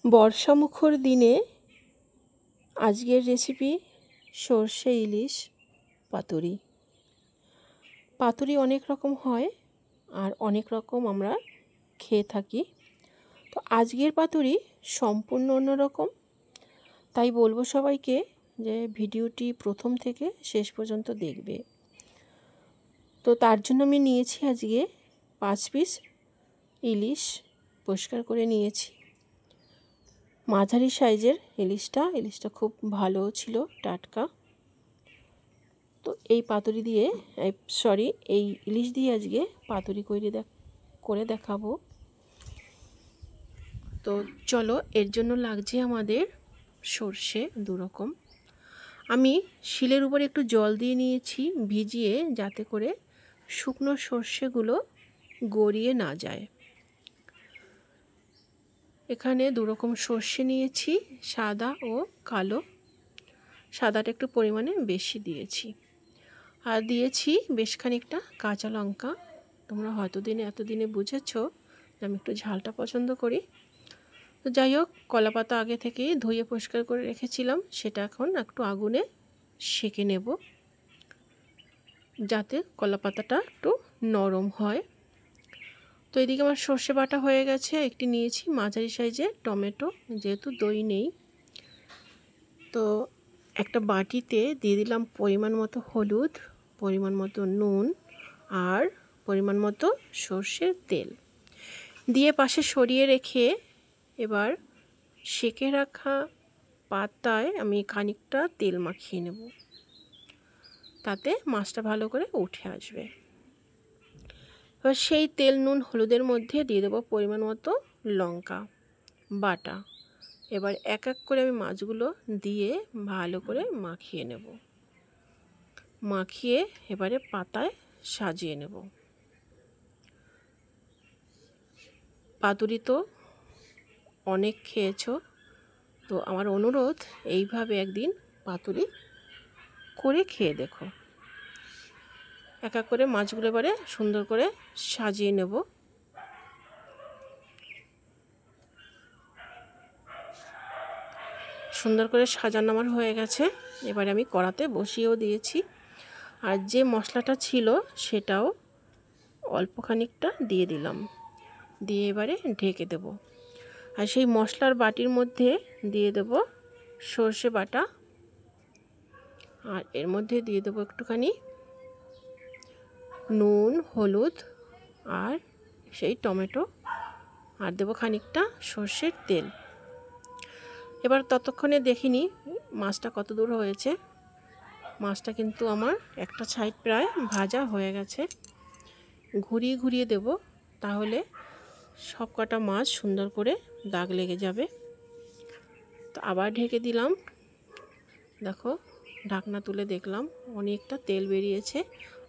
বর্ষামুখর দিনে আজকের রেসিপি সর্ষে ইলিশ পাতুরি। পাতুরি অনেক রকম হয় আর অনেক রকম আমরা খেয়ে থাকি। তো আজকের পাতুরি সম্পূর্ণ অন্যরকম, তাই বলবো সবাইকে যে ভিডিওটি প্রথম থেকে শেষ পর্যন্ত দেখবে। তো তার জন্য আমি নিয়েছি আজকে 5 পিস ইলিশ, পরিষ্কার করে নিয়েছি। মাঝারি সাইজের ইলিশটা খুব ভালো ছিল, টাটকা। তো এই পাতুরি দিয়ে এই ইলিশ দিয়ে আজকে পাতুরি করে দেখাবো। তো চলো, এর জন্য লাগছে আমাদের সর্ষে 2 রকম। আমি শিলের উপরে একটু জল দিয়ে নিয়েছি ভিজিয়ে, যাতে করে শুকনো সর্ষেগুলো গড়িয়ে না যায়। এখানে 2 রকম সর্ষে নিয়েছি, সাদা ও কালো। সাদাটা একটু পরিমাণে বেশি দিয়েছি, আর দিয়েছি বেশ খানিকটা কাঁচা লঙ্কা। তোমরা হয়তো এতদিনে বুঝেছো যে আমি একটু ঝালটা পছন্দ করি। তো যাই হোক, কলাপাতা আগে থেকেই ধুয়ে পরিষ্কার করে রেখেছিলাম, সেটা এখন একটু আগুনে সেঁকে নেব, যাতে কলাপাতাটা একটু নরম হয়। তো এদিকে আমার সর্ষে বাটা হয়ে গেছে। একটি নিয়েছি মাঝারি সাইজের টমেটো, যেহেতু দই নেই। তো একটা বাটিতে দিয়ে দিলাম পরিমাণ মতো হলুদ, পরিমাণ মতো নুন আর পরিমাণ মতো সর্ষের তেল দিয়ে পাশে সরিয়ে রেখে, এবার সেঁকে রাখা পাতায় আমি খানিকটা তেল মাখিয়ে নেব, তাতে মাছটা ভালো করে উঠে আসবে। এবার সেই তেল, নুন, হলুদের মধ্যে দিয়ে দেবো পরিমাণ মতো লঙ্কা বাটা। এবার এক এক করে আমি মাছগুলো দিয়ে ভালো করে মাখিয়ে নেব। মাখিয়ে এবারে পাতায় সাজিয়ে নেব। পাতুরি তো অনেক খেয়েছো, তো আমার অনুরোধ, এইভাবে একদিন পাতুরি করে খেয়ে দেখো। এক এক করে মাছগুলো এবারে সুন্দর করে সাজিয়ে নেব। সুন্দর করে সাজানো আমার হয়ে গেছে। এবারে আমি কড়াতে বসিয়েও দিয়েছি, আর যে মশলাটা ছিল সেটাও অল্প খানিকটা দিয়ে দিলাম, দিয়ে এবারে ঢেকে দেব। আর সেই মশলার বাটির মধ্যে দিয়ে দেব সর্ষে বাটা, আর এর মধ্যে দিয়ে দেবো একটুখানি নুন, হলুদ আর সেই টমেটো, আর দেবো খানিকটা সর্ষের তেল। এবার ততক্ষণে দেখিনি মাছটা কত দূর হয়েছে। মাছটা কিন্তু আমার একটা সাইড প্রায় ভাজা হয়ে গেছে। ঘুরিয়ে ঘুরিয়ে দেব, তাহলে সব কটা মাছ সুন্দর করে দাগ লেগে যাবে। তো আবার ঢেকে দিলাম। দেখো, ঢাকনা তুলে দেখলাম অনেকটা তেল বেরিয়েছে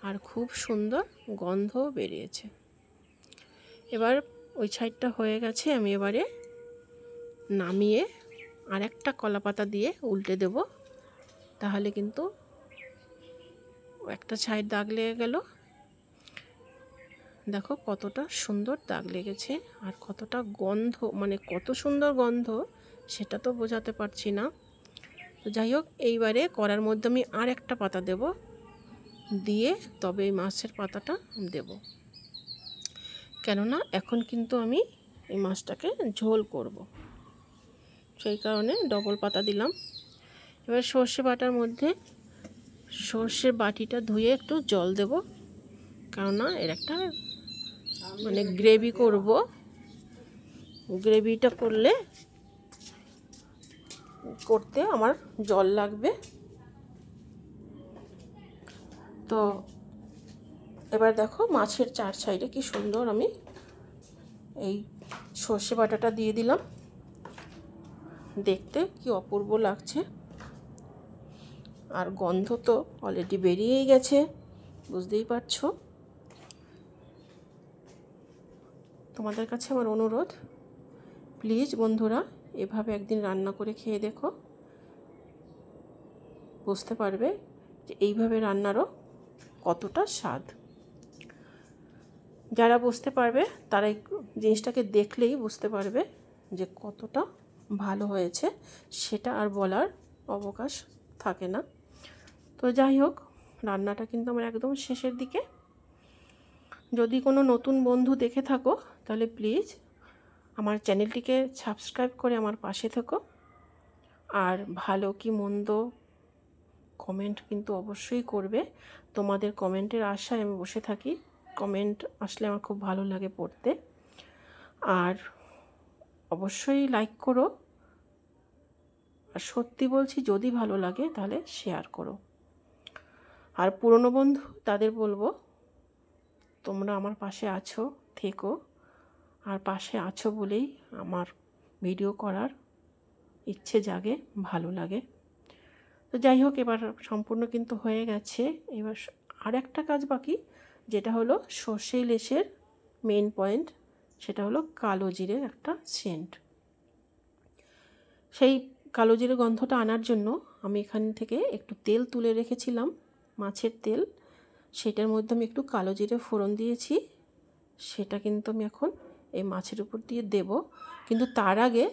আর খুব সুন্দর গন্ধও বেরিয়েছে। এবার ওই সাইডটা হয়ে গেছে, আমি এবারে নামিয়ে আরেকটা কলাপাতা দিয়ে উল্টে দেব, তাহলে কিন্তু একটা সাইড দাগ লেগে গেল। দেখো কতটা সুন্দর দাগ লেগেছে, আর কতটা গন্ধ, মানে কত সুন্দর গন্ধ সেটা তো বোঝাতে পারছি না। তো যাই হোক, এইবারে কড়ার মধ্যে আমি আর একটা পাতা দেব, দিয়ে তবে এই মাছের পাতাটা দেব, কেননা এখন কিন্তু আমি এই মাছটাকে ঝোল করব, সেই কারণে ডবল পাতা দিলাম। এবার সর্ষে বাটার মধ্যে সর্ষের বাটিটা ধুয়ে একটু জল দেব, কেননা এর একটা গ্রেভি করব। গ্রেভিটা করতে আমার জল লাগবে। তো এবার দেখো মাছের 4 সাইডে কি সুন্দর আমি এই সর্ষে বাটাটা দিয়ে দিলাম। দেখতে কি অপূর্ব লাগছে, আর গন্ধ তো অলরেডি বেরিয়েই গেছে, বুঝতেই পারছো। তোমাদের কাছে আমার অনুরোধ, প্লিজ বন্ধুরা, এভাবে একদিন রান্না করে খেয়ে দেখো, বুঝতে পারবে যে এইভাবে রান্নারও কতটা স্বাদ। যারা বুঝতে পারবে তারা এই জিনিসটাকে দেখলেই বুঝতে পারবে যে কতটা ভালো হয়েছে সেটা আর বলার অবকাশ থাকে না। তো যাই হোক, রান্নাটা কিন্তু আমার একদম শেষের দিকে। যদি কোনো নতুন বন্ধু দেখে থাকো তাহলে প্লিজ আমার চ্যানেলটিকে সাবস্ক্রাইব করে আমার পাশে থেকো। আর ভালো কি মন্দ কমেন্ট কিন্তু অবশ্যই করবে। তোমাদের কমেন্টের আশায় আমি বসে থাকি। কমেন্ট আসলে আমার খুব ভালো লাগে পড়তে। আর অবশ্যই লাইক করো। আর সত্যি বলছি, যদি ভালো লাগে তাহলে শেয়ার করো। আর পুরনো বন্ধু তাদের বলবো, তোমরা আমার পাশে আছো, থেকো। আর পাশে আছো বলেই আমার ভিডিও করার ইচ্ছে জাগে, ভালো লাগে। তো যাই হোক, এবার সম্পূর্ণ কিন্তু হয়ে গেছে। এবার আর একটা কাজ বাকি, যেটা হলো সর্ষে ইলিশের মেন পয়েন্ট, সেটা হলো কালো জিরের একটা সেন্ট। সেই কালো জিরে গন্ধটা আনার জন্য আমি এখান থেকে একটু তেল তুলে রেখেছিলাম, মাছের তেল। সেটার মধ্যে আমি একটু কালো জিরে ফোড়ন দিয়েছি। সেটা কিন্তু আমি এখন এই মাছের উপর দিয়ে দেব। কিন্তু তার আগে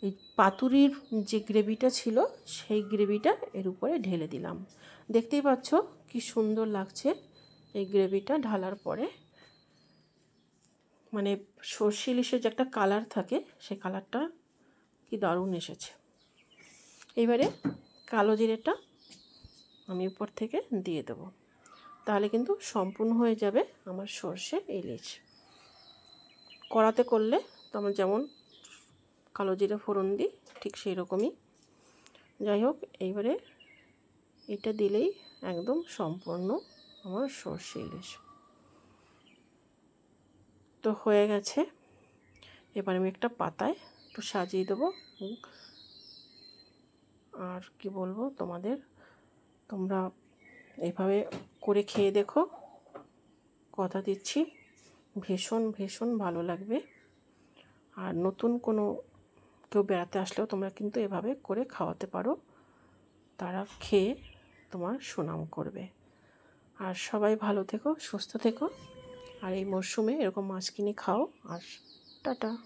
এই পাতুরির যে গ্রেভিটা ছিল সেই গ্রেভিটা এর উপরে ঢেলে দিলাম। দেখতেই পাচ্ছ কি সুন্দর লাগছে এই গ্রেভিটা ঢালার পরে। মানে সর্ষে ইলিশের যে একটা কালার থাকে, সেই কালারটা কি দারুণ এসেছে। এবারে কালো জিরেটা আমি উপর থেকে দিয়ে দেবো। তাহলে কিন্তু সম্পূর্ণ হয়ে যাবে আমার সর্ষে ইলিশ। কড়াতে করলে তোমার যেমন কালো জিরে ফোড়ন দিই ঠিক সেই রকমই। যাই হোক, এইবারে এটা দিলেই একদম সম্পূর্ণ আমার সর্ষে ইলিশ তো হয়ে গেছে। এবার আমি একটা পাতায় একটু সাজিয়ে দেবো। আর কি বলবো তোমাদের, তোমরা এইভাবে করে খেয়ে দেখো, কথা দিচ্ছি ভীষণ ভীষণ ভালো লাগবে। আর নতুন কোনো কেউ বেড়াতে আসলেও তোমরা কিন্তু এভাবে করে খাওয়াতে পারো, তারা খেয়ে তোমার সুনাম করবে। আর সবাই ভালো থেকো, সুস্থ থেকো। আর এই মরশুমে এরকম মাছ কিনে খাও। আর টাটা।